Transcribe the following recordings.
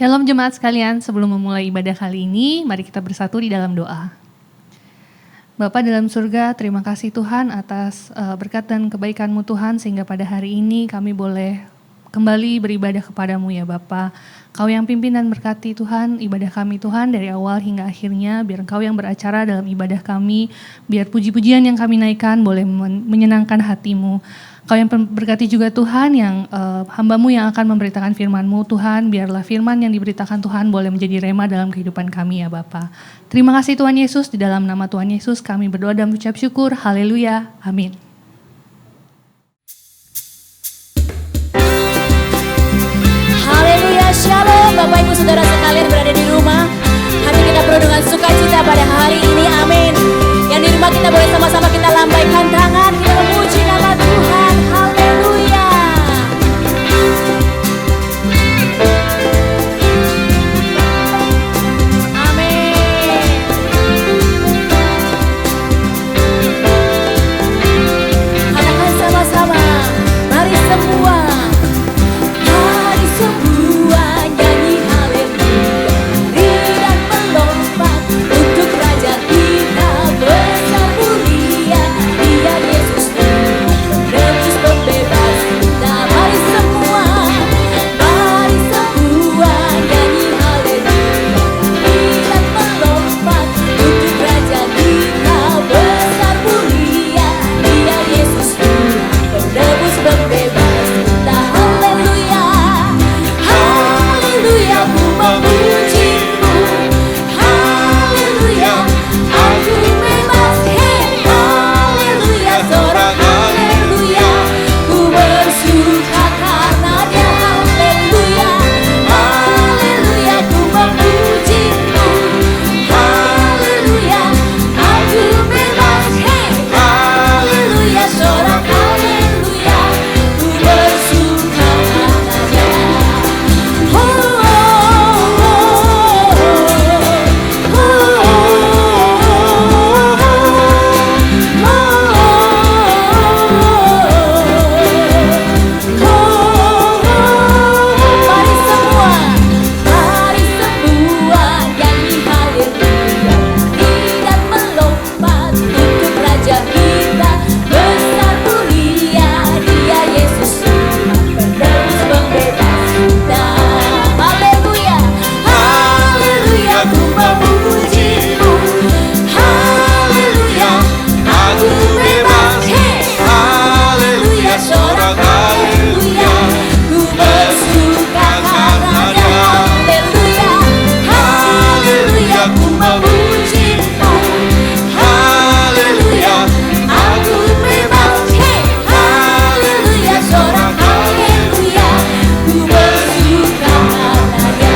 Shalom jemaat sekalian, sebelum memulai ibadah kali ini, mari kita bersatu di dalam doa. Bapa dalam surga, terima kasih Tuhan atas berkat dan kebaikan-Mu Tuhan, sehingga pada hari ini kami boleh kembali beribadah kepadamu ya Bapa. Kau yang pimpin dan berkati Tuhan, ibadah kami Tuhan dari awal hingga akhirnya, biar Engkau yang beracara dalam ibadah kami, biar puji-pujian yang kami naikkan boleh menyenangkan hati-Mu. Kau yang berkati juga Tuhan yang hamba-Mu yang akan memberitakan firman-Mu Tuhan, biarlah firman yang diberitakan Tuhan boleh menjadi rema dalam kehidupan kami ya Bapa. Terima kasih Tuhan Yesus, di dalam nama Tuhan Yesus kami berdoa dan mengucap syukur, haleluya, amin. Haleluya, shalom Bapak Ibu Saudara sekalian berada di rumah. Hati kita penuh dengan sukacita pada hari ini, amin. Yang di rumah kita boleh sama-sama kita lambaikan tangan, kita memuji nama Tuhan, haleluya. Amin. Katakan sama-sama, mari semua. Mari semua nyanyi haleluya, dan melompat untuk Raja kita besar mulia, Dia Yesus Tuhan, penebus pembebas kita. Mari semua nyanyi haleluya, dan melompat untuk Raja kita besar mulia, Dia Yesus Tuhan, penebus pembebas kita. Haleluya, haleluya, ku memuji-Mu. Haleluya, aku bebas. Hey, haleluya, sorak haleluya, ku bersuka karenanya. Haleluya, haleluya, ku memuji-Mu. Haleluya, aku bebas. Hey, haleluya, sorak haleluya, ku bersuka karenanya. Mari semua nyanyi haleluya, dan melompat untuk Raja kita besar mulia, Dia Yesus Tuhan, penebus pembebas kita. Haleluya, haleluya, ku memuji-Mu. Haleluya, aku bebas. Hey, haleluya, sorak haleluya, ku bersuka karenanya. Haleluya, haleluya, ku memuji-Mu. Haleluya, aku bebas. Hey, haleluya, sorak haleluya, ku bersuka karenanya.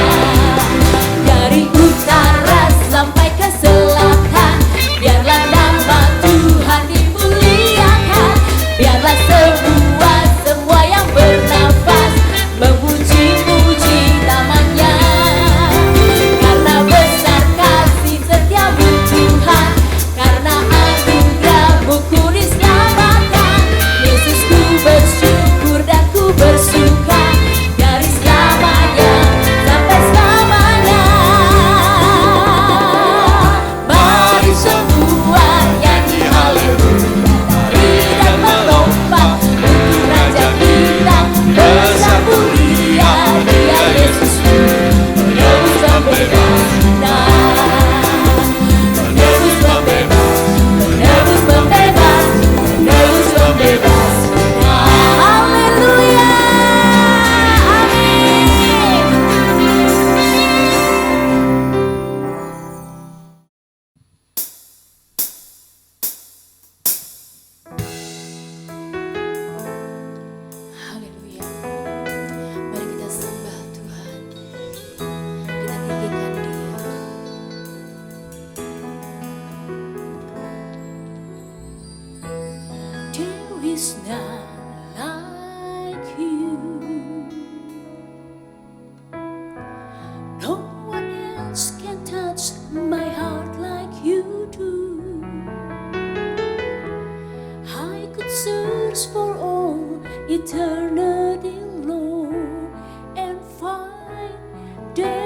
Dari utara sampai ke selatan, biarlah nama Tuhan dimuliakan. Biarlah semua yang bernafas memuji-muji namanya. Karena besar kasih setiamu Tuhan, karena anugerah-Mu ku diselamatkan. Yesus, ku bersyukur dan ku bersuka dari selamanya sampai selamanya. Mari semua nyanyi haleluya, dan melompat untuk Raja kita besar mulia, Dia Yesus penebus pembebas kita. Penebus pembebas, penebus pembebas, penebus pembebas kita. Haleluya, amin. Haleluya. Mari kita sembah Tuhan. Kita tinggikan Dia. There is none like You. No one else can touch my heart like You do. I could search for all eternity long and find there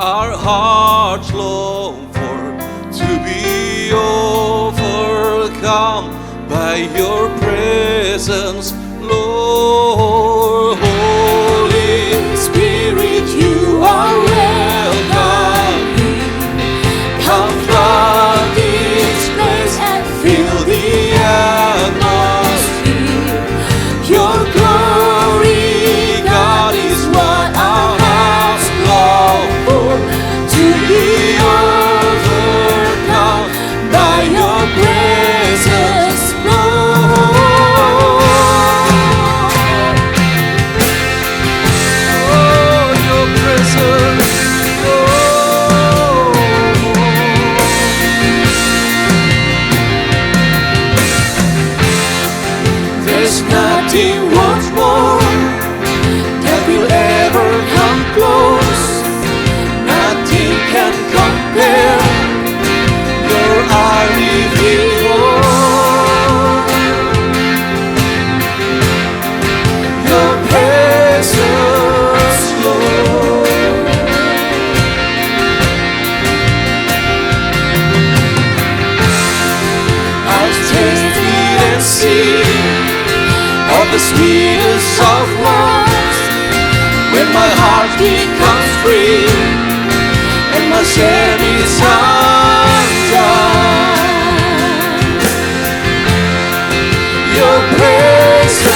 our hearts long for, to be overcome by your presence, Lord. Holy Spirit, you are welcome. Come flood this place and fill the atmosphere. Your glory, God, is what our hearts long for, to be overcome by your presence, Lord. Oh, your presence, Lord. There's nothing once more that will ever come close. Nothing can compare. You're our living hope. Your presence, Lord. I've tasted and seen of the sweetest of loves, when my heart becomes free and my shame is undone. Your presence,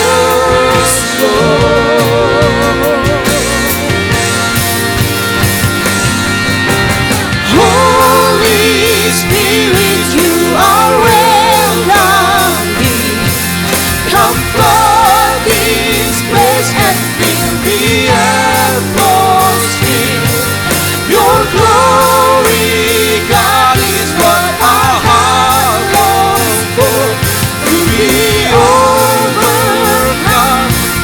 Lord. Holy Spirit, you are welcome here. Come flood this place and fill the atmosphere. Your glory, God, is what our heart longs for, to be overcome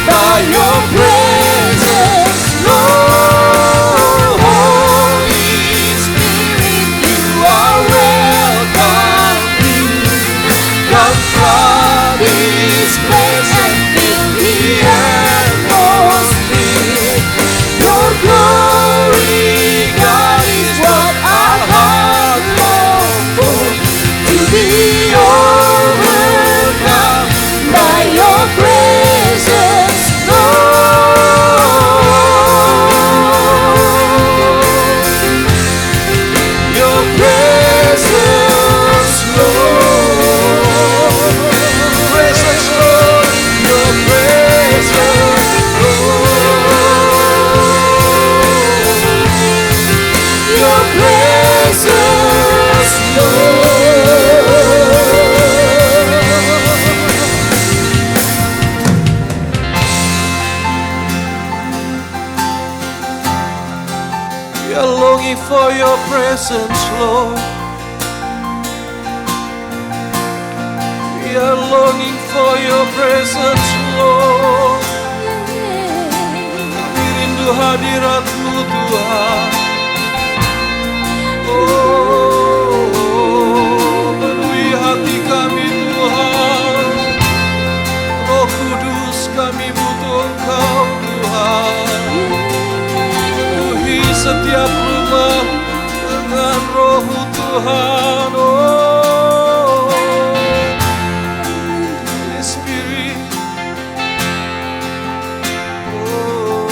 by your presence, Lord. Holy Spirit, you are welcome here. Come flood this place and fill the atmosphere. Your glory, God, is what our heart longs for, to be overcome by your presence, Lord. Your presence, Lord. Presence, Lord. Your presence, Lord. Your presence, Lord. We are longing for your presence, Lord. We are longing for your presence, Lord. Kami rindu hadirat-Mu, Tuhan. Oh, penuhi hati kami, Tuhan. Roh Kudus, kami butuh Engkau, Tuhan. Penuhi setiap rumah dengan Roh-Mu, Tuhan. Oh, Holy Spirit. Oh.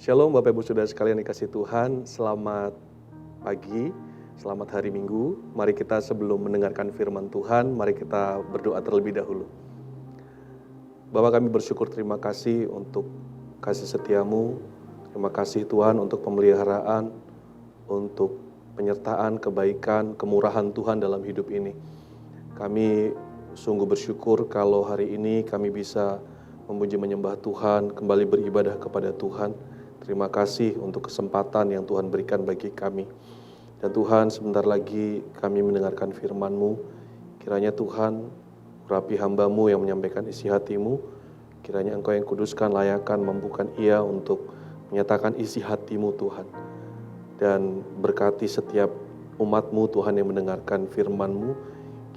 Shalom Bapak Ibu Saudara sekalian dikasih Tuhan, selamat pagi, selamat hari Minggu. Mari kita sebelum mendengarkan firman Tuhan, mari kita berdoa terlebih dahulu. Bapa, kami bersyukur, terima kasih untuk kasih setiamu, terima kasih Tuhan untuk pemeliharaan, untuk penyertaan, kebaikan, kemurahan Tuhan dalam hidup ini. Kami sungguh bersyukur kalau hari ini kami bisa memuji menyembah Tuhan, kembali beribadah kepada Tuhan. Terima kasih untuk kesempatan yang Tuhan berikan bagi kami. Dan Tuhan, sebentar lagi kami mendengarkan firman-Mu. Kiranya Tuhan, urapi hamba-Mu yang menyampaikan isi hati-Mu. Kiranya Engkau yang kuduskan, layakkan, mampukan ia untuk menyatakan isi hati-Mu Tuhan. Dan berkati setiap umat-Mu Tuhan yang mendengarkan firman-Mu.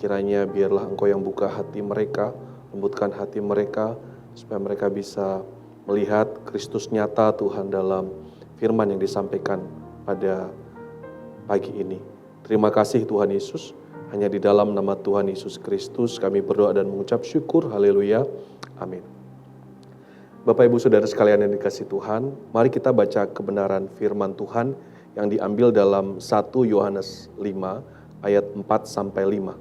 Kiranya biarlah Engkau yang buka hati mereka, lembutkan hati mereka, supaya mereka bisa melihat Kristus nyata Tuhan dalam firman yang disampaikan pada pagi ini. Terima kasih Tuhan Yesus, hanya di dalam nama Tuhan Yesus Kristus kami berdoa dan mengucap syukur, haleluya, amin. Bapak Ibu Saudara sekalian yang dikasihi Tuhan, mari kita baca kebenaran firman Tuhan yang diambil dalam 1 Yohanes 5 ayat 4-5.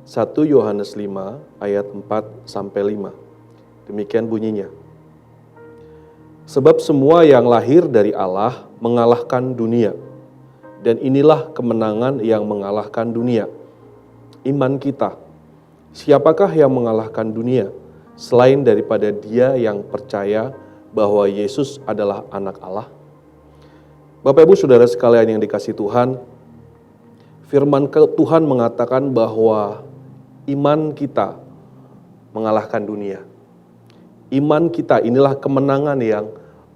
1 Yohanes 5 ayat 4-5. Demikian bunyinya. Sebab semua yang lahir dari Allah mengalahkan dunia. Dan inilah kemenangan yang mengalahkan dunia. Iman kita. Siapakah yang mengalahkan dunia? Selain daripada dia yang percaya bahwa Yesus adalah anak Allah. Bapak Ibu Saudara sekalian yang dikasihi Tuhan, firman Tuhan mengatakan bahwa iman kita mengalahkan dunia. Iman kita inilah kemenangan yang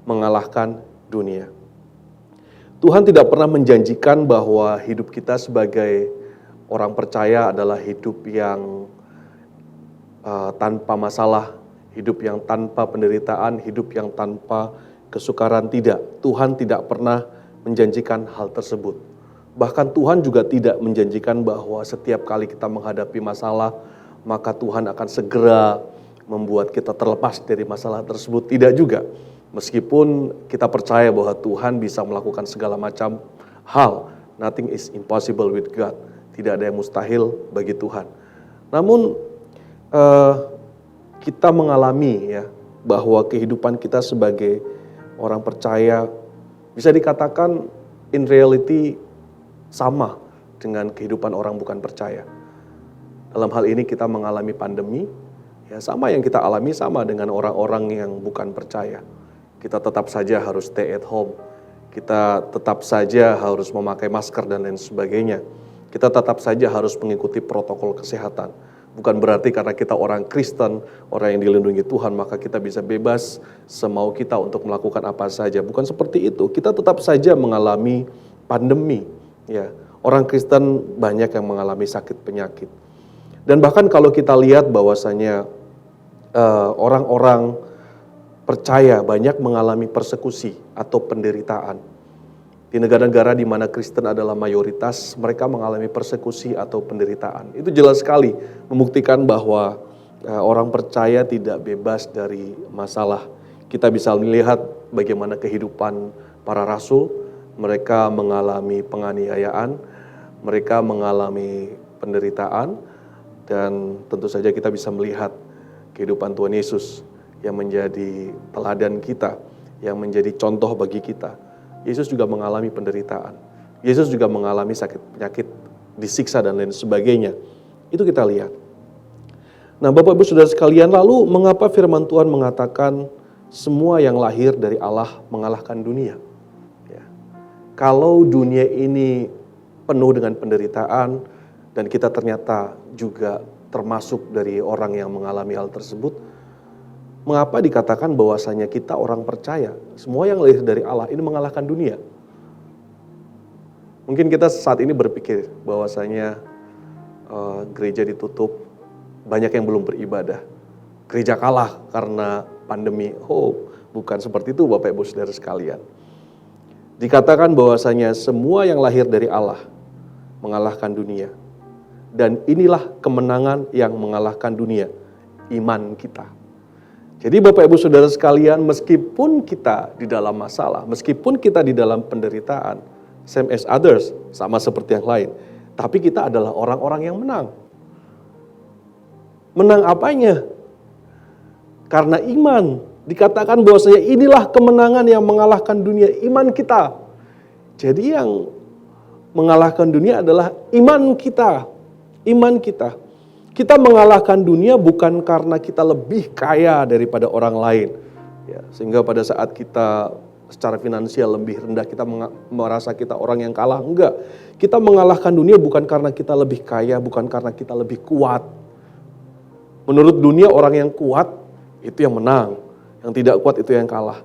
mengalahkan dunia. Tuhan tidak pernah menjanjikan bahwa hidup kita sebagai orang percaya adalah hidup yang tanpa masalah, hidup yang tanpa penderitaan, hidup yang tanpa kesukaran. Tidak, Tuhan tidak pernah menjanjikan hal tersebut. Bahkan Tuhan juga tidak menjanjikan bahwa setiap kali kita menghadapi masalah, maka Tuhan akan segera membuat kita terlepas dari masalah tersebut. Tidak juga. Meskipun kita percaya bahwa Tuhan bisa melakukan segala macam hal. Nothing is impossible with God. Tidak ada yang mustahil bagi Tuhan. Namun kita mengalami ya bahwa kehidupan kita sebagai orang percaya bisa dikatakan in reality sama dengan kehidupan orang bukan percaya. Dalam hal ini kita mengalami pandemi. Ya, sama yang kita alami sama dengan orang-orang yang bukan percaya. Kita tetap saja harus stay at home. Kita tetap saja harus memakai masker dan lain sebagainya. Kita tetap saja harus mengikuti protokol kesehatan. Bukan berarti karena kita orang Kristen, orang yang dilindungi Tuhan, maka kita bisa bebas semau kita untuk melakukan apa saja. Bukan seperti itu. Kita tetap saja mengalami pandemi. Ya, orang Kristen banyak yang mengalami sakit penyakit. Dan bahkan kalau kita lihat bahwasanya orang-orang percaya banyak mengalami persekusi atau penderitaan. Di negara-negara di mana Kristen adalah mayoritas, mereka mengalami persekusi atau penderitaan. Itu jelas sekali membuktikan bahwa orang percaya tidak bebas dari masalah. Kita bisa melihat bagaimana kehidupan para rasul, mereka mengalami penganiayaan, mereka mengalami penderitaan, dan tentu saja kita bisa melihat kehidupan Tuhan Yesus yang menjadi teladan kita, yang menjadi contoh bagi kita. Yesus juga mengalami penderitaan. Yesus juga mengalami sakit penyakit, disiksa dan lain sebagainya. Itu kita lihat. Nah, Bapak Ibu Saudara sekalian, lalu mengapa firman Tuhan mengatakan semua yang lahir dari Allah mengalahkan dunia? Ya. Kalau dunia ini penuh dengan penderitaan dan kita ternyata juga termasuk dari orang yang mengalami hal tersebut, mengapa dikatakan bahwasanya kita orang percaya, semua yang lahir dari Allah ini mengalahkan dunia? Mungkin kita saat ini berpikir bahwasanya gereja ditutup, banyak yang belum beribadah, gereja kalah karena pandemi. Oh, bukan seperti itu Bapak Ibu Saudara sekalian. Dikatakan bahwasanya semua yang lahir dari Allah mengalahkan dunia. Dan inilah kemenangan yang mengalahkan dunia, iman kita. Jadi Bapak Ibu Saudara sekalian, meskipun kita di dalam masalah, meskipun kita di dalam penderitaan, same as others, sama seperti yang lain, tapi kita adalah orang-orang yang menang. Menang apanya? Karena iman. Dikatakan bahwasanya inilah kemenangan yang mengalahkan dunia, iman kita. Jadi yang mengalahkan dunia adalah iman kita. Iman kita. Kita mengalahkan dunia bukan karena kita lebih kaya daripada orang lain. Ya, sehingga pada saat kita secara finansial lebih rendah, kita merasa kita orang yang kalah. Enggak. Kita mengalahkan dunia bukan karena kita lebih kaya, bukan karena kita lebih kuat. Menurut dunia orang yang kuat itu yang menang. Yang tidak kuat itu yang kalah.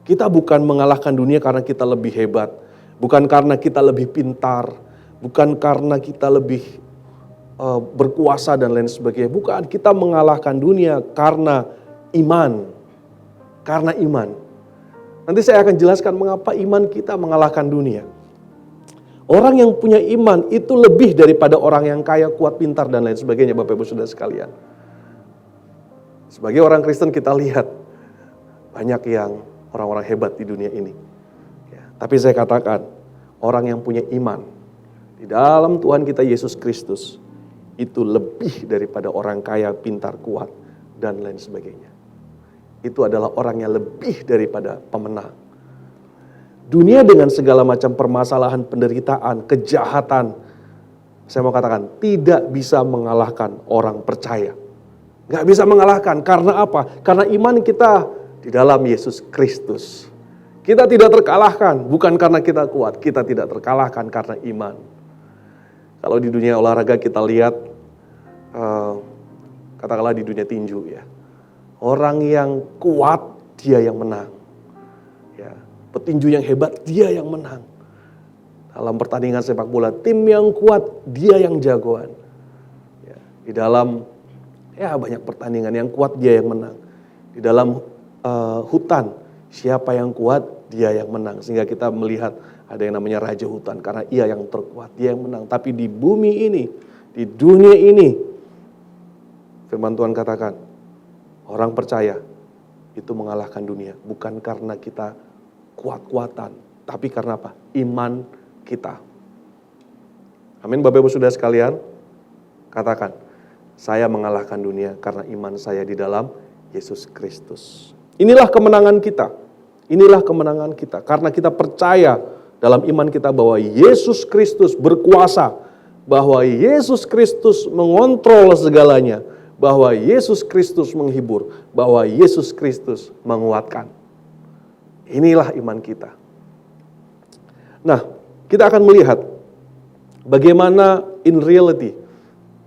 Kita bukan mengalahkan dunia karena kita lebih hebat. Bukan karena kita lebih pintar. Bukan karena kita lebih berkuasa dan lain sebagainya. Bukan, kita mengalahkan dunia karena iman. Karena iman. Nanti saya akan jelaskan mengapa iman kita mengalahkan dunia. Orang yang punya iman itu lebih daripada orang yang kaya, kuat, pintar dan lain sebagainya, Bapak Ibu Saudara sekalian. Sebagai orang Kristen kita lihat banyak yang orang-orang hebat di dunia ini. Ya, tapi saya katakan, orang yang punya iman di dalam Tuhan kita Yesus Kristus itu lebih daripada orang kaya, pintar, kuat, dan lain sebagainya. Itu adalah orang yang lebih daripada pemenang. Dunia dengan segala macam permasalahan, penderitaan, kejahatan, saya mau katakan, tidak bisa mengalahkan orang percaya. Gak bisa mengalahkan, karena apa? Karena iman kita di dalam Yesus Kristus. Kita tidak terkalahkan, bukan karena kita kuat, kita tidak terkalahkan karena iman. Kalau di dunia olahraga kita lihat, katakanlah di dunia tinju ya, orang yang kuat dia yang menang. Ya, petinju yang hebat dia yang menang. Dalam pertandingan sepak bola, tim yang kuat dia yang jagoan. Ya, di dalam banyak pertandingan yang kuat dia yang menang. Di dalam hutan siapa yang kuat dia yang menang. Sehingga kita melihat ada yang namanya raja hutan karena ia yang terkuat, dia yang menang. Tapi di bumi ini, di dunia ini, firman Tuhan katakan, orang percaya itu mengalahkan dunia. Bukan karena kita kuat-kuatan, tapi karena apa? Iman kita. Amin, Bapak Ibu Saudara sekalian. Katakan, saya mengalahkan dunia karena iman saya di dalam Yesus Kristus. Inilah kemenangan kita. Inilah kemenangan kita. Karena kita percaya dalam iman kita bahwa Yesus Kristus berkuasa. Bahwa Yesus Kristus mengontrol segalanya. Bahwa Yesus Kristus menghibur. Bahwa Yesus Kristus menguatkan. Inilah iman kita. Nah, kita akan melihat bagaimana in reality,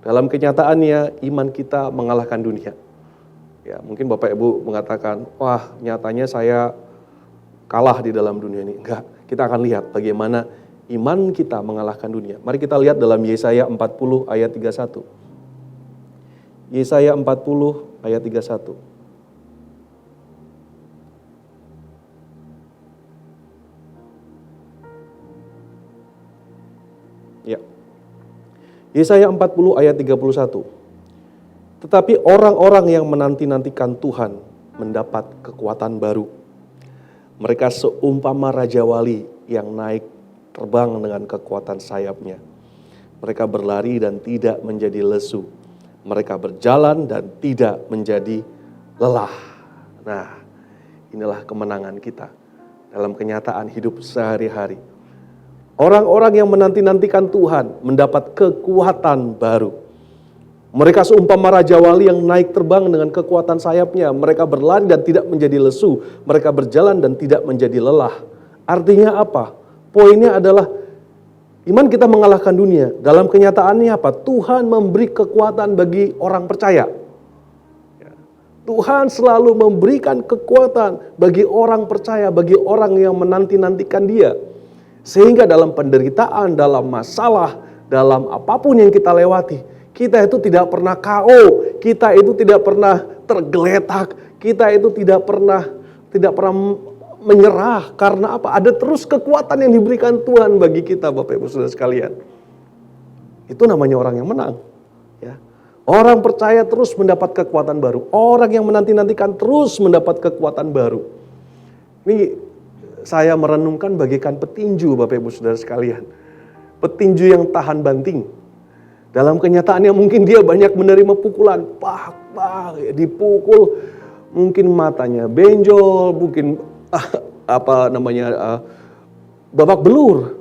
dalam kenyataannya iman kita mengalahkan dunia. Ya, mungkin Bapak Ibu mengatakan, wah nyatanya saya kalah di dalam dunia ini. Enggak, kita akan lihat bagaimana iman kita mengalahkan dunia. Mari kita lihat dalam Yesaya 40 ayat 31. Yesaya 40 ayat 31. Ya. Yesaya 40 ayat 31. Tetapi orang-orang yang menanti-nantikan Tuhan mendapat kekuatan baru. Mereka seumpama Raja Wali yang naik terbang dengan kekuatan sayapnya. Mereka berlari dan tidak menjadi lesu. Mereka berjalan dan tidak menjadi lelah. Nah, inilah kemenangan kita dalam kenyataan hidup sehari-hari. Orang-orang yang menanti-nantikan Tuhan mendapat kekuatan baru. Mereka seumpama Raja Wali yang naik terbang dengan kekuatan sayapnya. Mereka berlari dan tidak menjadi lesu. Mereka berjalan dan tidak menjadi lelah. Artinya apa? Poinnya adalah iman kita mengalahkan dunia. Dalam kenyataannya apa? Tuhan memberi kekuatan bagi orang percaya. Tuhan selalu memberikan kekuatan bagi orang percaya, bagi orang yang menanti-nantikan Dia. Sehingga dalam penderitaan, dalam masalah, dalam apapun yang kita lewati, kita itu tidak pernah KO, kita itu tidak pernah tergeletak, kita itu tidak pernah menyerah. Karena apa? Ada terus kekuatan yang diberikan Tuhan bagi kita, Bapak Ibu Saudara sekalian. Itu namanya orang yang menang. Ya. Orang percaya terus mendapat kekuatan baru. Orang yang menanti-nantikan terus mendapat kekuatan baru. Ini saya merenungkan bagaikan petinju Bapak Ibu Saudara sekalian. Petinju yang tahan banting. Dalam kenyataannya mungkin dia banyak menerima pukulan. Dipukul. Mungkin matanya benjol, mungkin babak belur.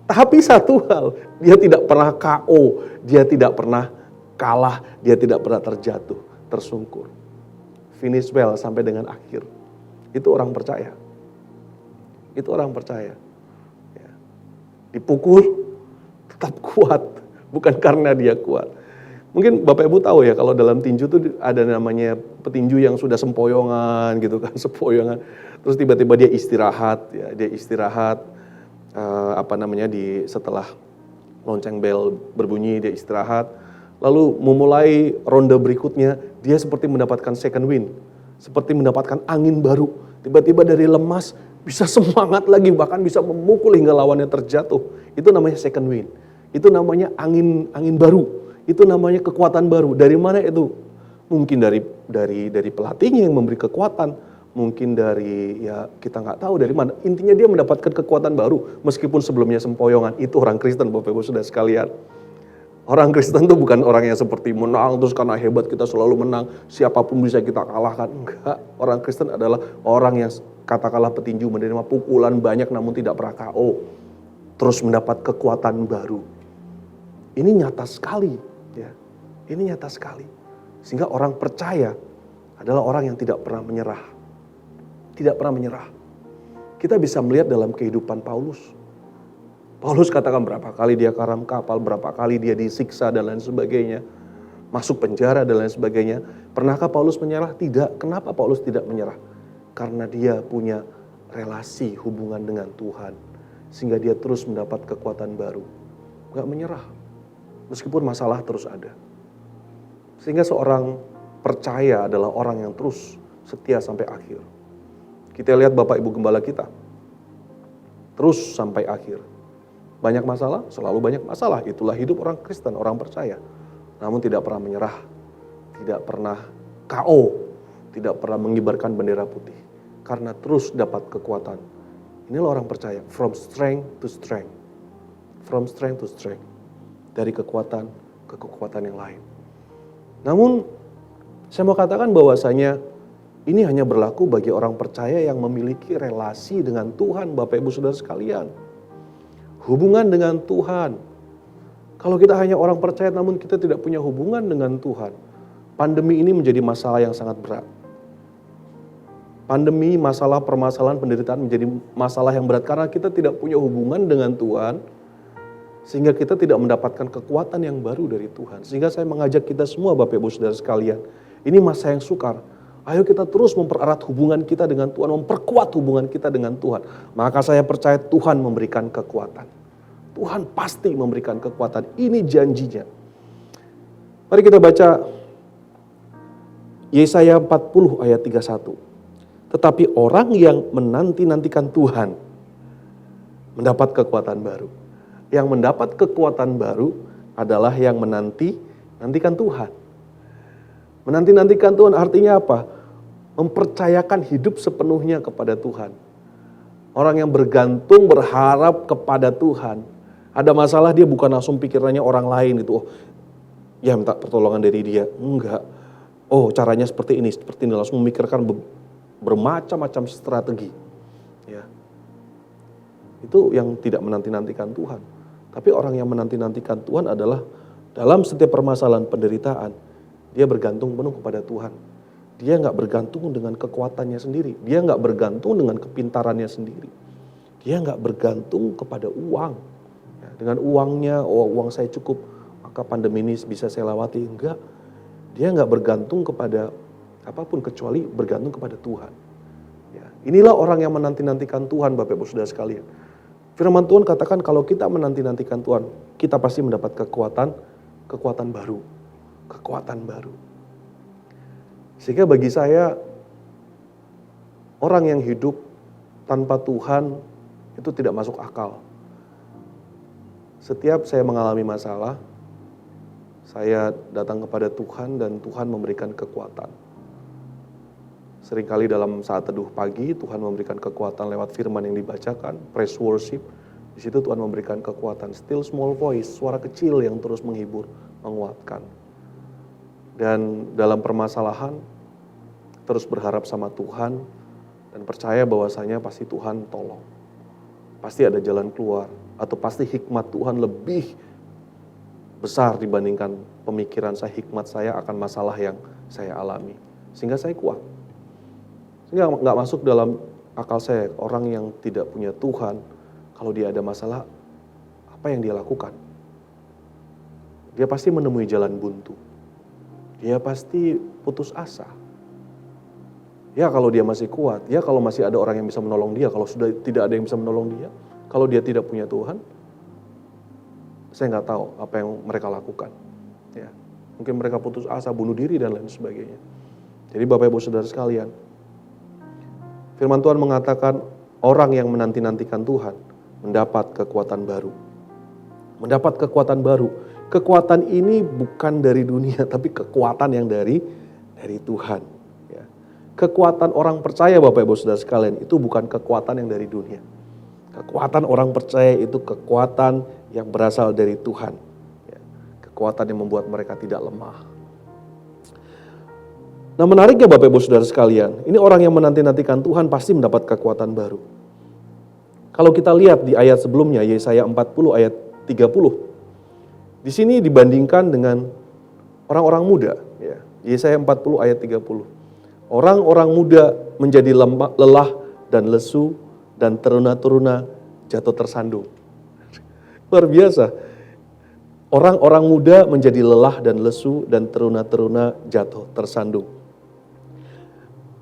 Tapi satu hal, dia tidak pernah KO, dia tidak pernah kalah, dia tidak pernah terjatuh, tersungkur. Finish well sampai dengan akhir. Itu orang percaya. Itu orang percaya. Ya. Dipukul, tetap kuat. Bukan karena dia kuat. Mungkin Bapak Ibu tahu ya, kalau dalam tinju tuh ada namanya petinju yang sudah sempoyongan gitu kan, sempoyongan. Terus tiba-tiba dia istirahat, ya, setelah lonceng bel berbunyi dia istirahat. Lalu memulai ronde berikutnya, dia seperti mendapatkan second wind. Seperti mendapatkan angin baru. Tiba-tiba dari lemas, bisa semangat lagi, bahkan bisa memukul hingga lawannya terjatuh. Itu namanya second wind. Itu namanya angin baru. Itu namanya kekuatan baru. Dari mana itu? Mungkin dari pelatihnya yang memberi kekuatan. Mungkin dari, ya kita nggak tahu dari mana. Intinya dia mendapatkan kekuatan baru. Meskipun sebelumnya sempoyongan. Itu orang Kristen, Bapak Ibu Saudara sekalian. Orang Kristen itu bukan orang yang seperti menang, terus karena hebat kita selalu menang, siapapun bisa kita kalahkan. Enggak, orang Kristen adalah orang yang katakanlah petinju menerima pukulan banyak namun tidak pernah KO. Terus mendapat kekuatan baru. Ini nyata sekali. Ya. Ini nyata sekali. Sehingga orang percaya adalah orang yang tidak pernah menyerah. Tidak pernah menyerah. Kita bisa melihat dalam kehidupan Paulus. Paulus katakan berapa kali dia karam kapal, berapa kali dia disiksa dan lain sebagainya. Masuk penjara dan lain sebagainya. Pernahkah Paulus menyerah? Tidak. Kenapa Paulus tidak menyerah? Karena dia punya relasi hubungan dengan Tuhan. Sehingga dia terus mendapat kekuatan baru. Gak menyerah. Meskipun masalah terus ada. Sehingga seorang percaya adalah orang yang terus setia sampai akhir. Kita lihat Bapak Ibu Gembala kita. Terus sampai akhir. Banyak masalah, selalu banyak masalah. Itulah hidup orang Kristen, orang percaya. Namun tidak pernah menyerah, tidak pernah KO, tidak pernah mengibarkan bendera putih. Karena terus dapat kekuatan. Inilah orang percaya, from strength to strength. From strength to strength. Dari kekuatan ke kekuatan yang lain. Namun, saya mau katakan bahwasanya ini hanya berlaku bagi orang percaya yang memiliki relasi dengan Tuhan, Bapak Ibu Saudara sekalian. Hubungan dengan Tuhan. Kalau kita hanya orang percaya namun kita tidak punya hubungan dengan Tuhan, pandemi ini menjadi masalah yang sangat berat. Pandemi, masalah, permasalahan, penderitaan menjadi masalah yang berat karena kita tidak punya hubungan dengan Tuhan, sehingga kita tidak mendapatkan kekuatan yang baru dari Tuhan. Sehingga saya mengajak kita semua Bapak Ibu Saudara sekalian, ini masa yang sukar. Ayo kita terus mempererat hubungan kita dengan Tuhan, memperkuat hubungan kita dengan Tuhan. Maka saya percaya Tuhan memberikan kekuatan. Tuhan pasti memberikan kekuatan. Ini janjinya. Mari kita baca Yesaya 40 ayat 31. Tetapi orang yang menanti-nantikan Tuhan mendapat kekuatan baru. Yang mendapat kekuatan baru adalah yang menanti-nantikan Tuhan. Menanti-nantikan Tuhan artinya apa? Mempercayakan hidup sepenuhnya kepada Tuhan. Orang yang bergantung, berharap kepada Tuhan. Ada masalah dia bukan langsung pikirannya orang lain gitu. Oh, ya minta pertolongan dari dia. Enggak. Oh caranya seperti ini. Langsung memikirkan bermacam-macam strategi. Ya. Itu yang tidak menanti-nantikan Tuhan. Tapi orang yang menanti-nantikan Tuhan adalah dalam setiap permasalahan penderitaan. Dia bergantung penuh kepada Tuhan. Dia nggak bergantung dengan kekuatannya sendiri. Dia nggak bergantung dengan kepintarannya sendiri. Dia nggak bergantung kepada uang. Ya, dengan uangnya, oh uang saya cukup, maka pandemi ini bisa saya lewati. Enggak. Dia nggak bergantung kepada apapun kecuali bergantung kepada Tuhan. Ya, inilah orang yang menanti-nantikan Tuhan, Bapak Ibu Saudara sekalian. Firman Tuhan katakan kalau kita menanti-nantikan Tuhan, kita pasti mendapat kekuatan baru. Kekuatan baru. Sehingga bagi saya, orang yang hidup tanpa Tuhan itu tidak masuk akal. Setiap saya mengalami masalah, Saya datang kepada Tuhan dan Tuhan memberikan kekuatan. Seringkali dalam saat teduh pagi, Tuhan memberikan kekuatan lewat firman yang dibacakan, praise worship. Di situ Tuhan memberikan kekuatan, still small voice, suara kecil yang terus menghibur, menguatkan. Dan dalam permasalahan, terus berharap sama Tuhan, dan percaya bahwasanya pasti Tuhan tolong. Pasti ada jalan keluar, atau pasti hikmat Tuhan lebih besar dibandingkan pemikiran saya, hikmat saya akan masalah yang saya alami. Sehingga saya kuat. Sehingga nggak masuk dalam akal saya, orang yang tidak punya Tuhan, kalau dia ada masalah, apa yang dia lakukan? Dia pasti menemui jalan buntu. Dia pasti putus asa. Ya kalau dia masih kuat, ya kalau masih ada orang yang bisa menolong dia, kalau sudah tidak ada yang bisa menolong dia, kalau dia tidak punya Tuhan, saya nggak tahu apa yang mereka lakukan. Ya, mungkin mereka putus asa, bunuh diri dan lain sebagainya. Jadi Bapak Ibu Saudara sekalian, firman Tuhan mengatakan orang yang menanti-nantikan Tuhan mendapat kekuatan baru. Mendapat kekuatan baru. Kekuatan ini bukan dari dunia, tapi kekuatan yang dari Tuhan. Ya. Kekuatan orang percaya Bapak Ibu Saudara sekalian itu bukan kekuatan yang dari dunia. Kekuatan orang percaya itu kekuatan yang berasal dari Tuhan. Ya. Kekuatan yang membuat mereka tidak lemah. Nah menariknya Bapak Ibu Saudara sekalian, ini orang yang menanti-nantikan Tuhan pasti mendapat kekuatan baru. Kalau kita lihat di ayat sebelumnya, Yesaya 40 ayat 30. Di sini dibandingkan dengan orang-orang muda. Ya. Yesaya 40 ayat 30. Orang-orang muda menjadi lelah dan lesu dan teruna-teruna jatuh tersandung. Luar biasa. Orang-orang muda menjadi lelah dan lesu dan teruna-teruna jatuh tersandung.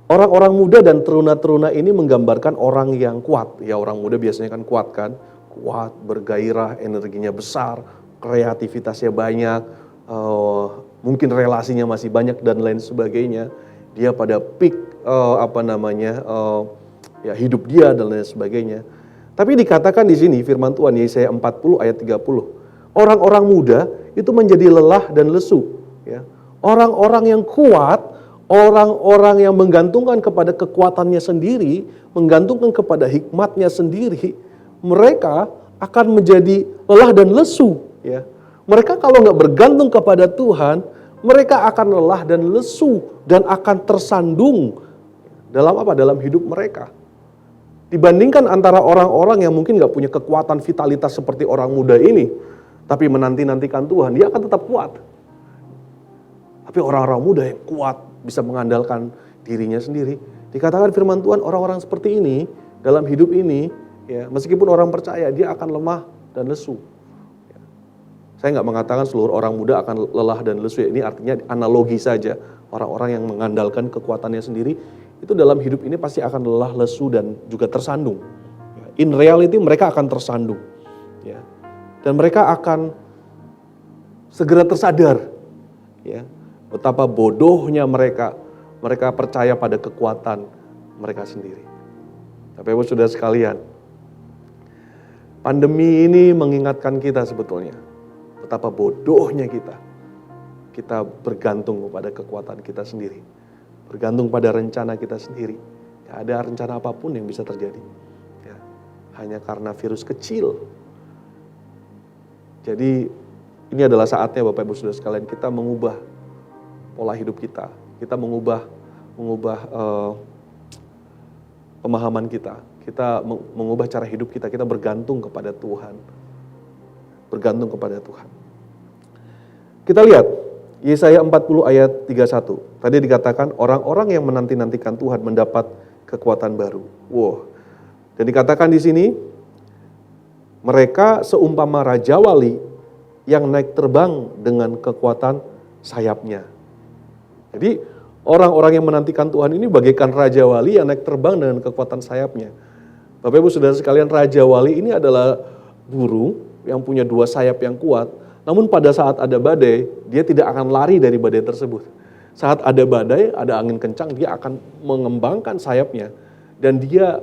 Orang-orang muda dan teruna-teruna ini menggambarkan orang yang kuat. Ya orang muda biasanya kan kuat kan. Kuat, bergairah, energinya besar, kreativitasnya banyak, mungkin relasinya masih banyak dan lain sebagainya. Dia pada peak hidup dia dan lain sebagainya. Tapi dikatakan di sini firman Tuhan Yesaya 40 ayat 30. Orang-orang muda itu menjadi lelah dan lesu. Ya. Orang-orang yang kuat, orang-orang yang menggantungkan kepada kekuatannya sendiri, menggantungkan kepada hikmatnya sendiri, mereka akan menjadi lelah dan lesu. Ya. Mereka kalau nggak bergantung kepada Tuhan, mereka akan lelah dan lesu dan akan tersandung dalam apa? Dalam hidup mereka. Dibandingkan antara orang-orang yang mungkin nggak punya kekuatan vitalitas seperti orang muda ini, tapi menanti-nantikan Tuhan, dia akan tetap kuat. Tapi orang-orang muda yang kuat, bisa mengandalkan dirinya sendiri. Dikatakan firman Tuhan, orang-orang seperti ini, dalam hidup ini, ya, meskipun orang percaya, dia akan lemah dan lesu. Ya. Saya nggak mengatakan seluruh orang muda akan lelah dan lesu, ya. Ini artinya analogi saja. Orang-orang yang mengandalkan kekuatannya sendiri, itu dalam hidup ini pasti akan lelah, lesu, dan juga tersandung. In reality mereka akan tersandung. Ya. Dan mereka akan segera tersadar. Ya. Betapa bodohnya mereka percaya pada kekuatan mereka sendiri. Tapi Ibu Saudara sekalian, pandemi ini mengingatkan kita sebetulnya betapa bodohnya kita bergantung kepada kekuatan kita sendiri, bergantung pada rencana kita sendiri. Gak ada rencana apapun yang bisa terjadi, ya, hanya karena virus kecil. Jadi ini adalah saatnya Bapak Ibu Saudara sekalian kita mengubah pola hidup kita mengubah pemahaman kita mengubah cara hidup kita bergantung kepada Tuhan. Bergantung kepada Tuhan. Kita lihat Yesaya 40 ayat 31. Tadi dikatakan orang-orang yang menanti-nantikan Tuhan mendapat kekuatan baru. Wow. Dan dikatakan di sini mereka seumpama raja wali yang naik terbang dengan kekuatan sayapnya. Jadi orang-orang yang menantikan Tuhan ini bagaikan Raja Wali yang naik terbang dengan kekuatan sayapnya. Bapak Ibu Saudara sekalian, Raja Wali ini adalah burung yang punya dua sayap yang kuat. Namun pada saat ada badai, dia tidak akan lari dari badai tersebut. Saat ada badai, ada angin kencang, dia akan mengembangkan sayapnya. Dan dia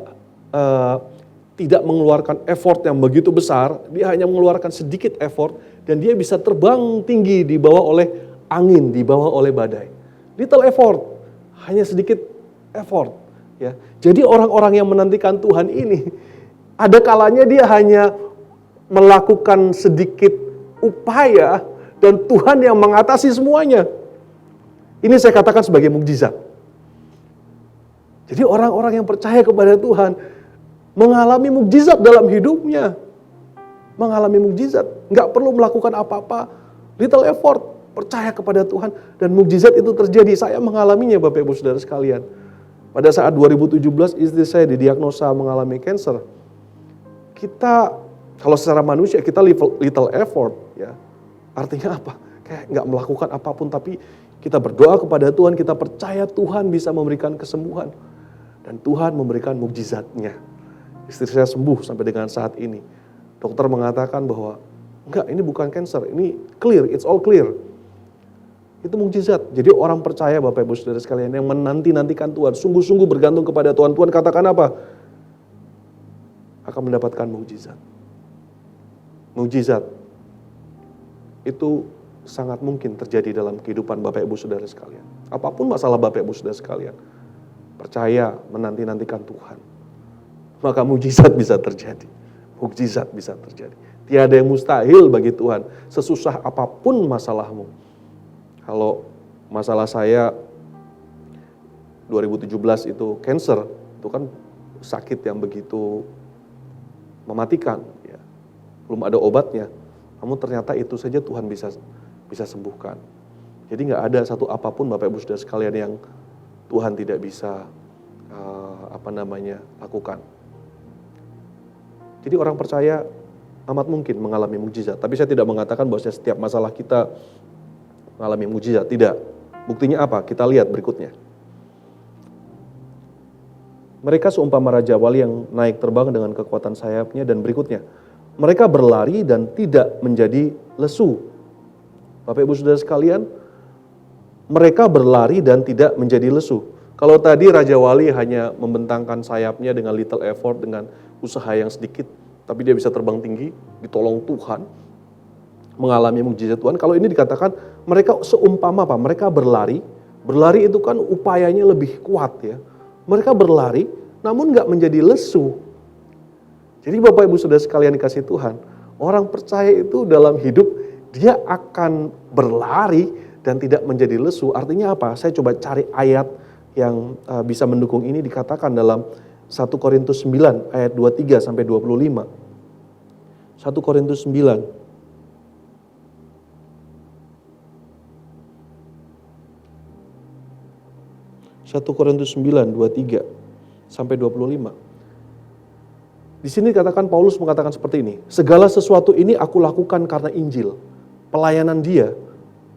tidak mengeluarkan effort yang begitu besar, dia hanya mengeluarkan sedikit effort dan dia bisa terbang tinggi dibawa oleh angin, dibawa oleh badai. Little effort, hanya sedikit effort. Ya. Jadi orang-orang yang menantikan Tuhan ini, ada kalanya dia hanya melakukan sedikit upaya dan Tuhan yang mengatasi semuanya. Ini saya katakan sebagai mukjizat. Jadi orang-orang yang percaya kepada Tuhan mengalami mukjizat dalam hidupnya. Mengalami mukjizat, nggak perlu melakukan apa-apa, little effort, percaya kepada Tuhan, dan mukjizat itu terjadi. Saya mengalaminya Bapak Ibu Saudara sekalian. Pada saat 2017 istri saya didiagnosa mengalami kanker. Kita, kalau secara manusia kita little effort, ya. Artinya apa? Kayak nggak melakukan apapun, tapi kita berdoa kepada Tuhan, kita percaya Tuhan bisa memberikan kesembuhan. Dan Tuhan memberikan mukjizatnya. Istri saya sembuh sampai dengan saat ini. Dokter mengatakan bahwa, enggak, ini bukan kanker, ini clear, it's all clear. Itu mukjizat. Jadi orang percaya Bapak Ibu Saudara sekalian yang menanti-nantikan Tuhan, sungguh-sungguh bergantung kepada Tuhan. Tuhan katakan apa? Akan mendapatkan mukjizat. Mukjizat itu sangat mungkin terjadi dalam kehidupan Bapak Ibu Saudara sekalian. Apapun masalah Bapak Ibu Saudara sekalian, percaya menanti-nantikan Tuhan, maka mukjizat bisa terjadi. Mukjizat bisa terjadi. Tiada yang mustahil bagi Tuhan, sesusah apapun masalahmu. Kalau masalah saya 2017 itu kanker, itu kan sakit yang begitu mematikan, ya. Belum ada obatnya. Namun ternyata itu saja Tuhan bisa sembuhkan. Jadi nggak ada satu apapun Bapak Ibu Saudara sekalian yang Tuhan tidak bisa lakukan. Jadi orang percaya amat mungkin mengalami mukjizat. Tapi saya tidak mengatakan bahwa setiap masalah kita mengalami mukjizat. Tidak. Buktinya apa? Kita lihat berikutnya. Mereka seumpama raja wali yang naik terbang dengan kekuatan sayapnya, dan berikutnya. Mereka berlari dan tidak menjadi lesu. Bapak Ibu Saudara sekalian, mereka berlari dan tidak menjadi lesu. Kalau tadi raja wali hanya membentangkan sayapnya dengan little effort, dengan usaha yang sedikit, tapi dia bisa terbang tinggi, ditolong Tuhan, mengalami mukjizat Tuhan. Kalau ini dikatakan mereka seumpama apa? Mereka berlari. Berlari itu kan upayanya lebih kuat, ya. Mereka berlari, namun nggak menjadi lesu. Jadi Bapak Ibu Saudara sekalian dikasih Tuhan, orang percaya itu dalam hidup dia akan berlari dan tidak menjadi lesu. Artinya apa? Saya coba cari ayat yang bisa mendukung ini. Dikatakan dalam 1 Korintus 9 ayat 23 sampai 25. 1 Korintus 9. 1 Korintus 9, 23 sampai 25. Di sini dikatakan Paulus mengatakan seperti ini. Segala sesuatu ini aku lakukan karena Injil. Pelayanan dia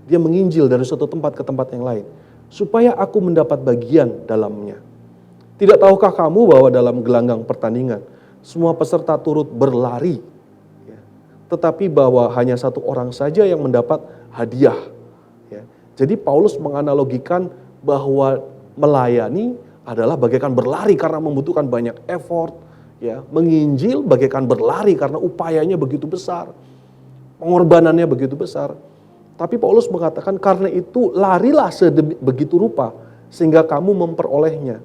menginjil dari suatu tempat ke tempat yang lain. Supaya aku mendapat bagian dalamnya. Tidak tahukah kamu bahwa dalam gelanggang pertandingan semua peserta turut berlari, ya, tetapi bahwa hanya satu orang saja yang mendapat hadiah. Ya. Jadi Paulus menganalogikan bahwa melayani adalah bagaikan berlari karena membutuhkan banyak effort. Ya, menginjil bagaikan berlari karena upayanya begitu besar, pengorbanannya begitu besar. Tapi Paulus mengatakan karena itu larilah begitu rupa sehingga kamu memperolehnya.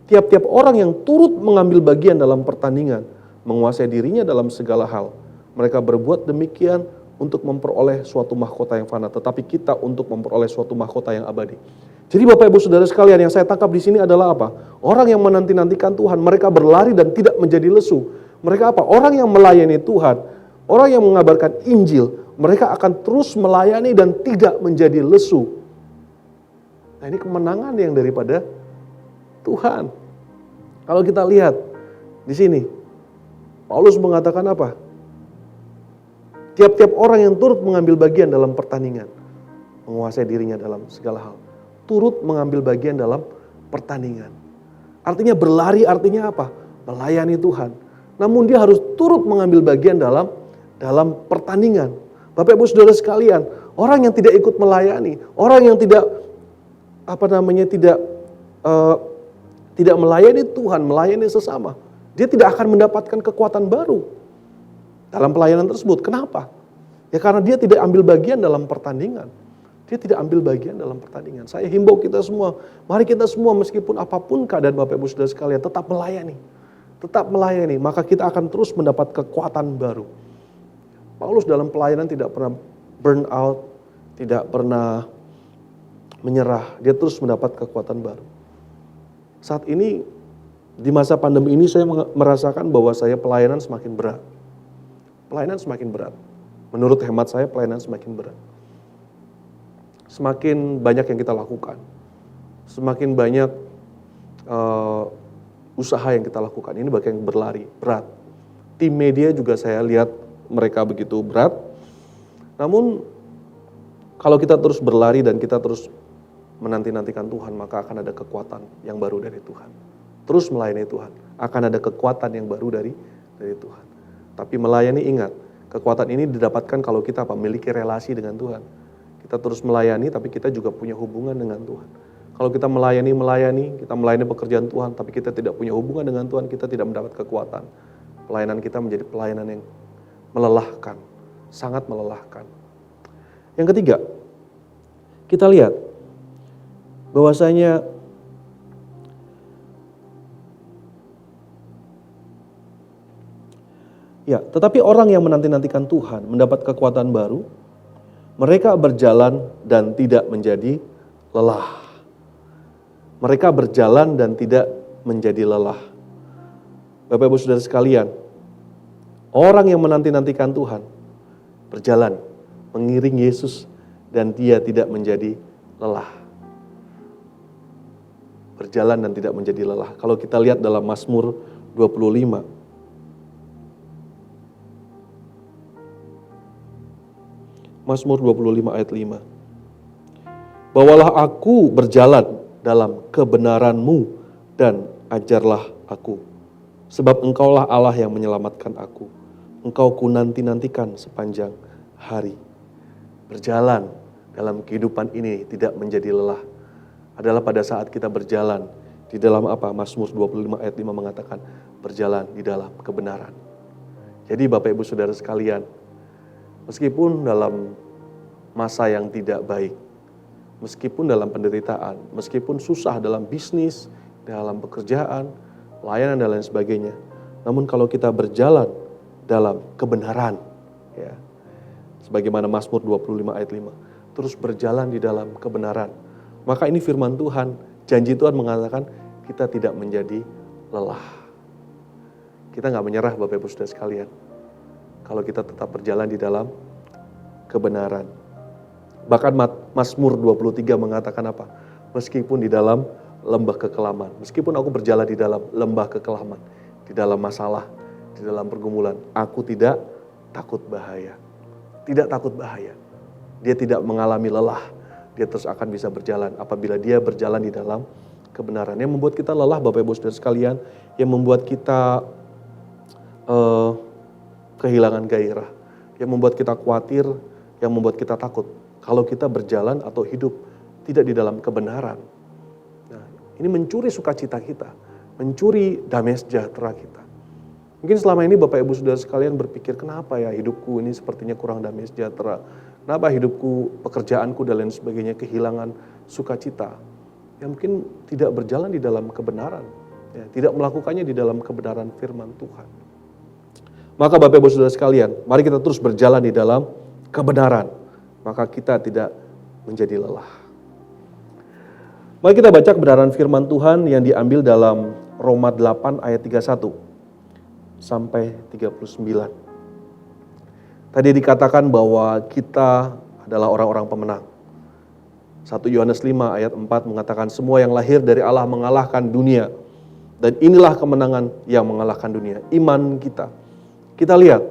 Tiap-tiap orang yang turut mengambil bagian dalam pertandingan menguasai dirinya dalam segala hal. Mereka berbuat demikian untuk memperoleh suatu mahkota yang fana, tetapi kita untuk memperoleh suatu mahkota yang abadi. Jadi Bapak Ibu Saudara sekalian, yang saya tangkap di sini adalah apa? Orang yang menanti-nantikan Tuhan, mereka berlari dan tidak menjadi lesu. Mereka apa? Orang yang melayani Tuhan, orang yang mengabarkan Injil, mereka akan terus melayani dan tidak menjadi lesu. Nah, ini kemenangan yang daripada Tuhan. Kalau kita lihat di sini, Paulus mengatakan apa? Tiap-tiap orang yang turut mengambil bagian dalam pertandingan, menguasai dirinya dalam segala hal. Turut mengambil bagian dalam pertandingan. Artinya berlari artinya apa? Melayani Tuhan. Namun dia harus turut mengambil bagian dalam pertandingan. Bapak Ibu Saudara sekalian, orang yang tidak ikut melayani, orang yang tidak tidak melayani Tuhan, melayani sesama, dia tidak akan mendapatkan kekuatan baru dalam pelayanan tersebut. Kenapa? Ya karena dia tidak ambil bagian dalam pertandingan. Dia tidak ambil bagian dalam pertandingan. Saya himbau kita semua, mari kita semua meskipun apapun keadaan Bapak Ibu Saudara sekalian tetap melayani. Tetap melayani, maka kita akan terus mendapat kekuatan baru. Paulus dalam pelayanan tidak pernah burn out, tidak pernah menyerah. Dia terus mendapat kekuatan baru. Saat ini, di masa pandemi ini saya merasakan bahwa saya pelayanan semakin berat. Pelayanan semakin berat. Menurut hemat saya pelayanan semakin berat. Semakin banyak yang kita lakukan. Semakin banyak usaha yang kita lakukan. Ini bagian yang berlari, berat. Tim media juga saya lihat mereka begitu berat. Namun kalau kita terus berlari dan kita terus menanti-nantikan Tuhan, maka akan ada kekuatan yang baru dari Tuhan. Terus melayani Tuhan, akan ada kekuatan yang baru dari Tuhan. Tapi melayani, ingat, kekuatan ini didapatkan kalau kita memiliki relasi dengan Tuhan. Kita terus melayani, tapi kita juga punya hubungan dengan Tuhan. Kalau kita melayani, kita melayani pekerjaan Tuhan, tapi kita tidak punya hubungan dengan Tuhan, kita tidak mendapat kekuatan. Pelayanan kita menjadi pelayanan yang melelahkan, sangat melelahkan. Yang ketiga, kita lihat bahwasanya tetapi orang yang menanti-nantikan Tuhan mendapat kekuatan baru, mereka berjalan dan tidak menjadi lelah. Mereka berjalan dan tidak menjadi lelah. Bapak Ibu Saudara sekalian, orang yang menanti-nantikan Tuhan berjalan, mengiring Yesus dan dia tidak menjadi lelah. Berjalan dan tidak menjadi lelah. Kalau kita lihat dalam Mazmur 25, Mazmur 25 ayat 5. Bawalah aku berjalan dalam kebenaran-Mu dan ajarlah aku. Sebab Engkaulah Allah yang menyelamatkan aku. Engkau ku nanti-nantikan sepanjang hari. Berjalan dalam kehidupan ini tidak menjadi lelah. Adalah pada saat kita berjalan di dalam apa? Mazmur 25 ayat 5 mengatakan berjalan di dalam kebenaran. Jadi Bapak Ibu Saudara sekalian, meskipun dalam masa yang tidak baik, meskipun dalam penderitaan, meskipun susah dalam bisnis, dalam pekerjaan, layanan dan lain sebagainya, namun kalau kita berjalan dalam kebenaran, ya, sebagaimana Mazmur 25 ayat 5, terus berjalan di dalam kebenaran, maka ini firman Tuhan, janji Tuhan mengatakan kita tidak menjadi lelah. Kita nggak menyerah Bapak Ibu Saudara sekalian, kalau kita tetap berjalan di dalam kebenaran. Bahkan Mazmur 23 mengatakan apa? Meskipun di dalam lembah kekelaman, meskipun aku berjalan di dalam lembah kekelaman, di dalam masalah, di dalam pergumulan, aku tidak takut bahaya. Tidak takut bahaya. Dia tidak mengalami lelah. Dia terus akan bisa berjalan apabila dia berjalan di dalam kebenaran. Yang membuat kita lelah Bapak Ibu Saudara sekalian, yang membuat kita kehilangan gairah, yang membuat kita khawatir, yang membuat kita takut. Kalau kita berjalan atau hidup tidak di dalam kebenaran. Nah, ini mencuri sukacita kita, mencuri damai sejahtera kita. Mungkin selama ini Bapak Ibu Saudara sekalian berpikir, kenapa ya hidupku ini sepertinya kurang damai sejahtera? Kenapa hidupku, pekerjaanku dan lain sebagainya kehilangan sukacita? Ya mungkin tidak berjalan di dalam kebenaran, ya, tidak melakukannya di dalam kebenaran firman Tuhan. Maka Bapak Ibu Saudara sekalian, mari kita terus berjalan di dalam kebenaran. Maka kita tidak menjadi lelah. Mari kita baca kebenaran firman Tuhan yang diambil dalam Roma 8 ayat 31 sampai 39. Tadi dikatakan bahwa kita adalah orang-orang pemenang. 1 Yohanes 5 ayat 4 mengatakan semua yang lahir dari Allah mengalahkan dunia. Dan inilah kemenangan yang mengalahkan dunia, iman kita. Kita lihat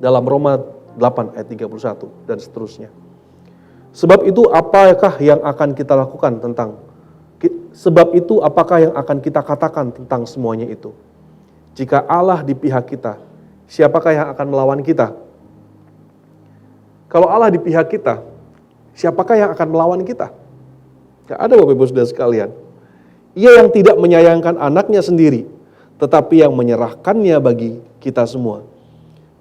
dalam Roma 8 ayat 31 dan seterusnya. Sebab itu apakah yang akan kita lakukan apakah yang akan kita katakan tentang semuanya itu? Jika Allah di pihak kita, siapakah yang akan melawan kita? Kalau Allah di pihak kita, siapakah yang akan melawan kita? Ya, ada Bapak Ibu Saudara sekalian. Ia yang tidak menyayangkan anaknya sendiri, tetapi yang menyerahkannya bagi kita semua.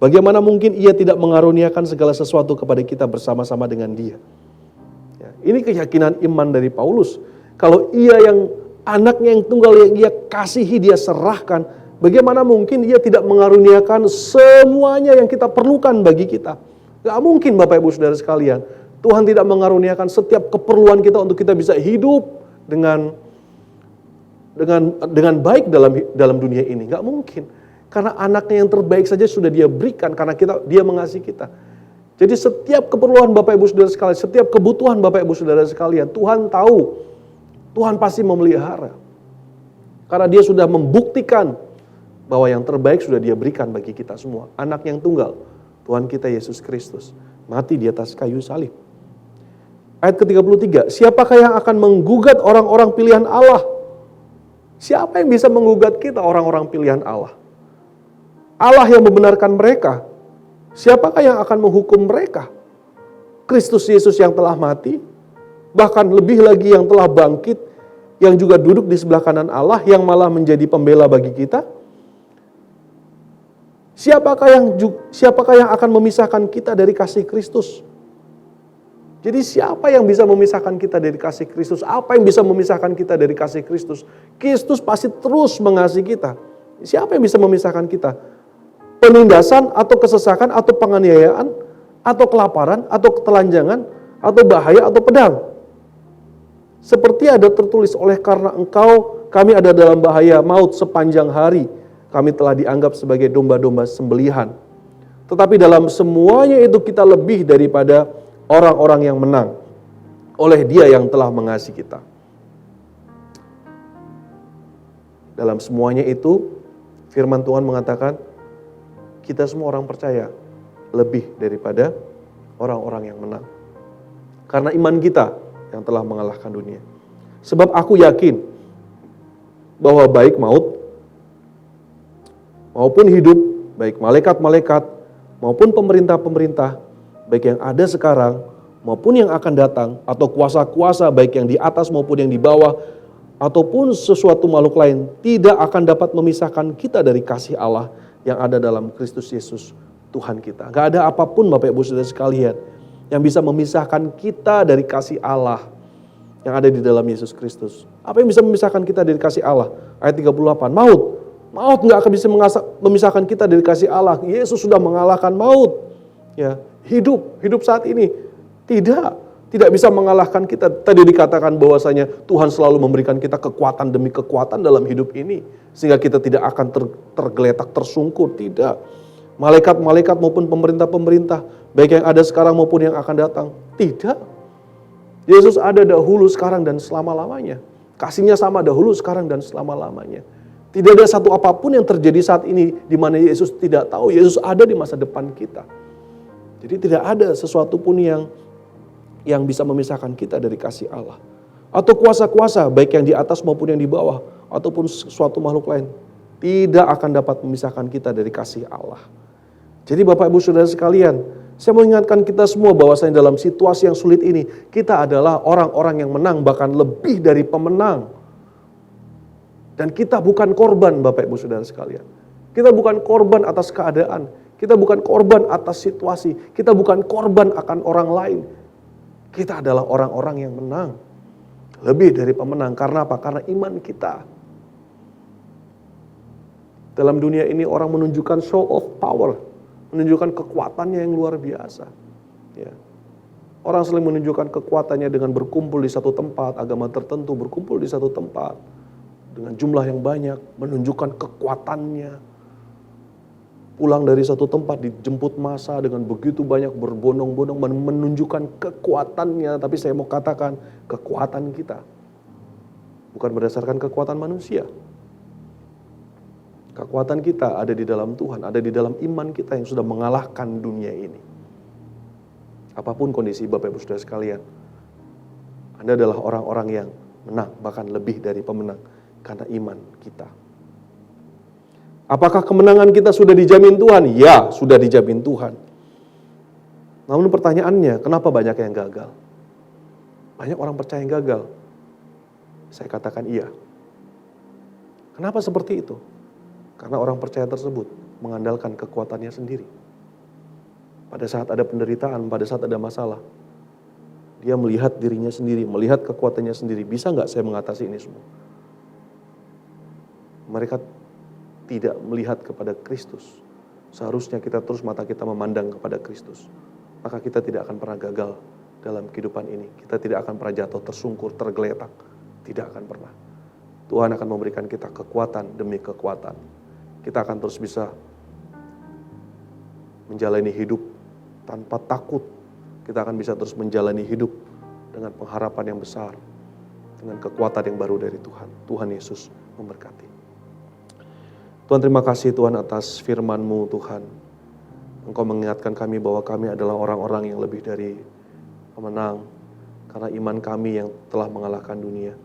Bagaimana mungkin ia tidak mengaruniakan segala sesuatu kepada kita bersama-sama dengan dia. Ya, ini keyakinan iman dari Paulus. Kalau ia yang anaknya yang tunggal yang ia kasihi, dia serahkan, bagaimana mungkin ia tidak mengaruniakan semuanya yang kita perlukan bagi kita. Gak mungkin Bapak Ibu Saudara sekalian. Tuhan tidak mengaruniakan setiap keperluan kita untuk kita bisa hidup dengan baik dalam dunia ini. Gak mungkin. Karena anaknya yang terbaik saja sudah dia berikan karena dia mengasihi kita. Jadi setiap keperluan Bapak Ibu Saudara sekalian, setiap kebutuhan Bapak Ibu Saudara sekalian, Tuhan tahu. Tuhan pasti memelihara. Karena dia sudah membuktikan bahwa yang terbaik sudah dia berikan bagi kita semua. Anak yang tunggal, Tuhan kita Yesus Kristus, mati di atas kayu salib. Ayat ke-33, siapakah yang akan menggugat orang-orang pilihan Allah? Siapa yang bisa menggugat kita, orang-orang pilihan Allah? Allah yang membenarkan mereka. Siapakah yang akan menghukum mereka? Kristus Yesus yang telah mati, bahkan lebih lagi yang telah bangkit, yang juga duduk di sebelah kanan Allah, yang malah menjadi pembela bagi kita. Siapakah yang akan memisahkan kita dari kasih Kristus? Jadi siapa yang bisa memisahkan kita dari kasih Kristus? Apa yang bisa memisahkan kita dari kasih Kristus? Kristus pasti terus mengasihi kita. Siapa yang bisa memisahkan kita? Penindasan atau kesesakan atau penganiayaan atau kelaparan atau ketelanjangan atau bahaya atau pedang. Seperti ada tertulis, oleh karena engkau kami ada dalam bahaya maut sepanjang hari. Kami telah dianggap sebagai domba-domba sembelihan. Tetapi dalam semuanya itu kita lebih daripada orang-orang yang menang oleh Dia yang telah mengasihi kita. Dalam semuanya itu, firman Tuhan mengatakan, kita semua orang percaya lebih daripada orang-orang yang menang. Karena iman kita yang telah mengalahkan dunia. Sebab aku yakin bahwa baik maut maupun hidup, baik malaikat-malaikat maupun pemerintah-pemerintah, baik yang ada sekarang maupun yang akan datang, atau kuasa-kuasa baik yang di atas maupun yang di bawah, ataupun sesuatu makhluk lain, tidak akan dapat memisahkan kita dari kasih Allah yang ada dalam Kristus Yesus Tuhan kita. Gak ada apapun Bapak Ibu Saudara sekalian yang bisa memisahkan kita dari kasih Allah yang ada di dalam Yesus Kristus. Apa yang bisa memisahkan kita dari kasih Allah? Ayat 38, maut gak akan bisa memisahkan kita dari kasih Allah. Yesus sudah mengalahkan maut. Ya, hidup saat ini tidak bisa mengalahkan kita. Tadi dikatakan bahwasanya Tuhan selalu memberikan kita kekuatan demi kekuatan dalam hidup ini, sehingga kita tidak akan tergeletak, tersungkur. Tidak. Malaikat-malaikat maupun pemerintah-pemerintah, baik yang ada sekarang maupun yang akan datang, tidak. Yesus ada dahulu, sekarang, dan selama-lamanya. Kasihnya sama dahulu, sekarang, dan selama-lamanya. Tidak ada satu apapun yang terjadi saat ini di mana Yesus tidak tahu. Yesus ada di masa depan kita. Jadi tidak ada sesuatu pun yang bisa memisahkan kita dari kasih Allah. Atau kuasa-kuasa, baik yang di atas maupun yang di bawah, ataupun suatu makhluk lain, tidak akan dapat memisahkan kita dari kasih Allah. Jadi Bapak Ibu Saudara sekalian, saya mau ingatkan kita semua bahwasanya dalam situasi yang sulit ini, kita adalah orang-orang yang menang, bahkan lebih dari pemenang. Dan kita bukan korban Bapak Ibu Saudara sekalian. Kita bukan korban atas keadaan. Kita bukan korban atas situasi. Kita bukan korban akan orang lain. Kita adalah orang-orang yang menang. Lebih dari pemenang. Karena apa? Karena iman kita. Dalam dunia ini orang menunjukkan show of power. Menunjukkan kekuatannya yang luar biasa. Ya. Orang selalu menunjukkan kekuatannya dengan berkumpul di satu tempat. Agama tertentu berkumpul di satu tempat. Dengan jumlah yang banyak. Menunjukkan kekuatannya. Pulang dari satu tempat dijemput massa dengan begitu banyak berbondong-bondong menunjukkan kekuatannya. Tapi saya mau katakan kekuatan kita bukan berdasarkan kekuatan manusia. Kekuatan kita ada di dalam Tuhan, ada di dalam iman kita yang sudah mengalahkan dunia ini. Apapun kondisi Bapak Ibu Saudara sekalian, Anda adalah orang-orang yang menang, bahkan lebih dari pemenang karena iman kita. Apakah kemenangan kita sudah dijamin Tuhan? Ya, sudah dijamin Tuhan. Namun pertanyaannya, kenapa banyak yang gagal? Banyak orang percaya yang gagal. Saya katakan iya. Kenapa seperti itu? Karena orang percaya tersebut mengandalkan kekuatannya sendiri. pada saat ada penderitaan, pada saat ada masalah, dia melihat dirinya sendiri, melihat kekuatannya sendiri. Bisa nggak saya mengatasi ini semua? Mereka tidak melihat kepada Kristus. Seharusnya kita terus mata kita memandang kepada Kristus. Maka kita tidak akan pernah gagal dalam kehidupan ini. Kita tidak akan pernah jatuh tersungkur, tergeletak. Tidak akan pernah. Tuhan akan memberikan kita kekuatan demi kekuatan. Kita akan terus bisa menjalani hidup tanpa takut. Kita akan bisa terus menjalani hidup dengan pengharapan yang besar, dengan kekuatan yang baru dari Tuhan. Tuhan Yesus memberkati. Tuhan, terima kasih Tuhan atas firman-Mu Tuhan. Engkau mengingatkan kami bahwa kami adalah orang-orang yang lebih dari pemenang, karena iman kami yang telah mengalahkan dunia.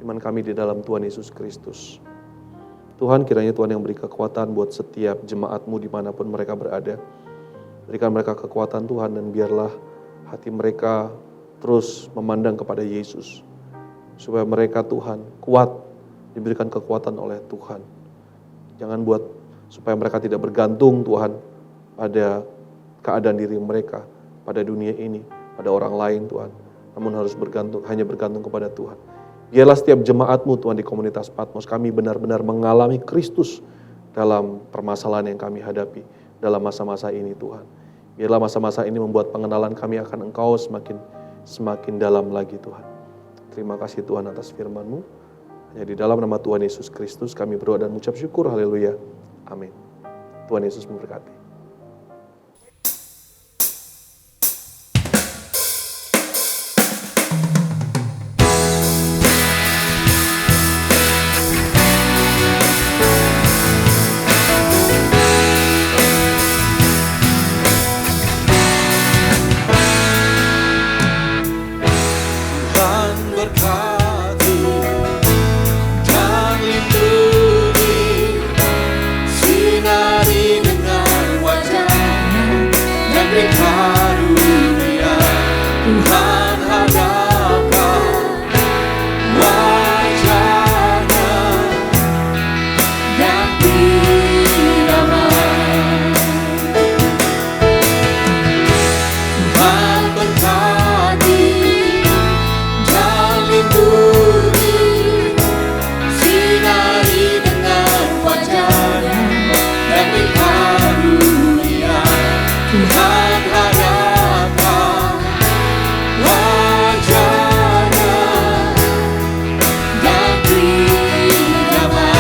Iman kami di dalam Tuhan Yesus Kristus. Tuhan, kiranya Tuhan yang beri kekuatan buat setiap jemaat-Mu dimanapun mereka berada. Berikan mereka kekuatan Tuhan, dan biarlah hati mereka terus memandang kepada Yesus. Supaya mereka Tuhan kuat, diberikan kekuatan oleh Tuhan. Jangan buat supaya mereka tidak bergantung Tuhan pada keadaan diri mereka, pada dunia ini, pada orang lain Tuhan. Namun harus hanya bergantung kepada Tuhan. Biarlah setiap jemaat-Mu Tuhan di komunitas Patmos, kami benar-benar mengalami Kristus dalam permasalahan yang kami hadapi dalam masa-masa ini Tuhan. Biarlah masa-masa ini membuat pengenalan kami akan Engkau semakin dalam lagi Tuhan. Terima kasih Tuhan atas firman-Mu. Hanya di dalam nama Tuhan Yesus Kristus kami berdoa dan mengucap syukur. Haleluya. Amin. Tuhan Yesus memberkati. Tuhan berkati dan lindungi, sinari dengan wajah-Nya dan beri karunia. Tuhan hadapkan wajah-Nya dan beri damai. Tuhan berkati dan lindungi, sinari dengan wajah-Nya dan beri karunia. Tuhan hadapkan wajah-Nya dan beri damai.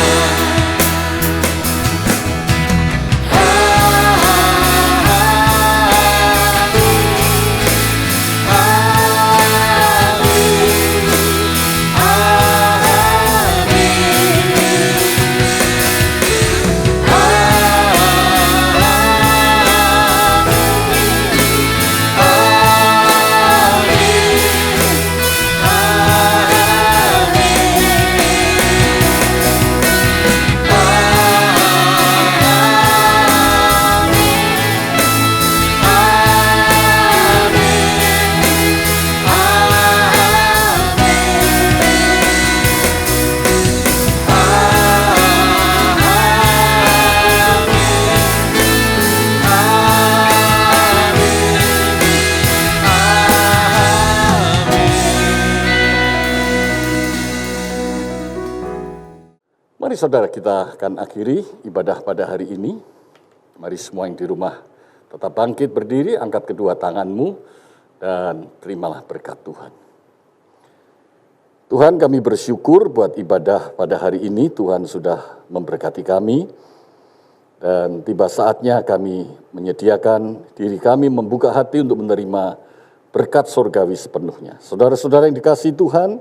Mari saudara, kita akan akhiri ibadah pada hari ini. Mari semua yang di rumah tetap bangkit berdiri, angkat kedua tanganmu, dan terimalah berkat Tuhan. Tuhan, kami bersyukur buat ibadah pada hari ini. Tuhan sudah memberkati kami, dan tiba saatnya kami menyediakan diri kami, membuka hati untuk menerima berkat surgawi sepenuhnya. Saudara-saudara yang dikasihi Tuhan,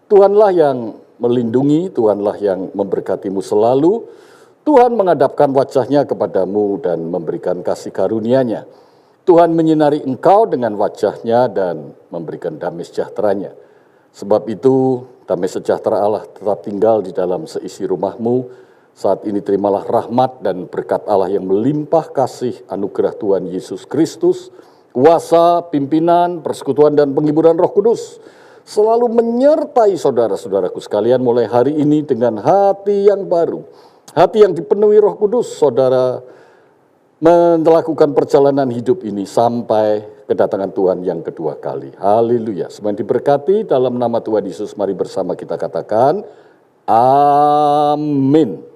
Tuhanlah yang melindungi, Tuhanlah yang memberkatimu selalu. Tuhan menghadapkan wajah-Nya kepadamu dan memberikan kasih karunia-Nya. Tuhan menyinari engkau dengan wajah-Nya dan memberikan damai sejahtera-Nya. Sebab itu, damai sejahtera Allah tetap tinggal di dalam seisi rumahmu. Saat ini terimalah rahmat dan berkat Allah yang melimpah kasih anugerah Tuhan Yesus Kristus, kuasa, pimpinan, persekutuan dan penghiburan Roh Kudus selalu menyertai saudara-saudaraku sekalian mulai hari ini dengan hati yang baru. Hati yang dipenuhi Roh Kudus, saudara melakukan perjalanan hidup ini sampai kedatangan Tuhan yang kedua kali. Haleluya. Semoga diberkati dalam nama Tuhan Yesus. Mari bersama kita katakan, amin.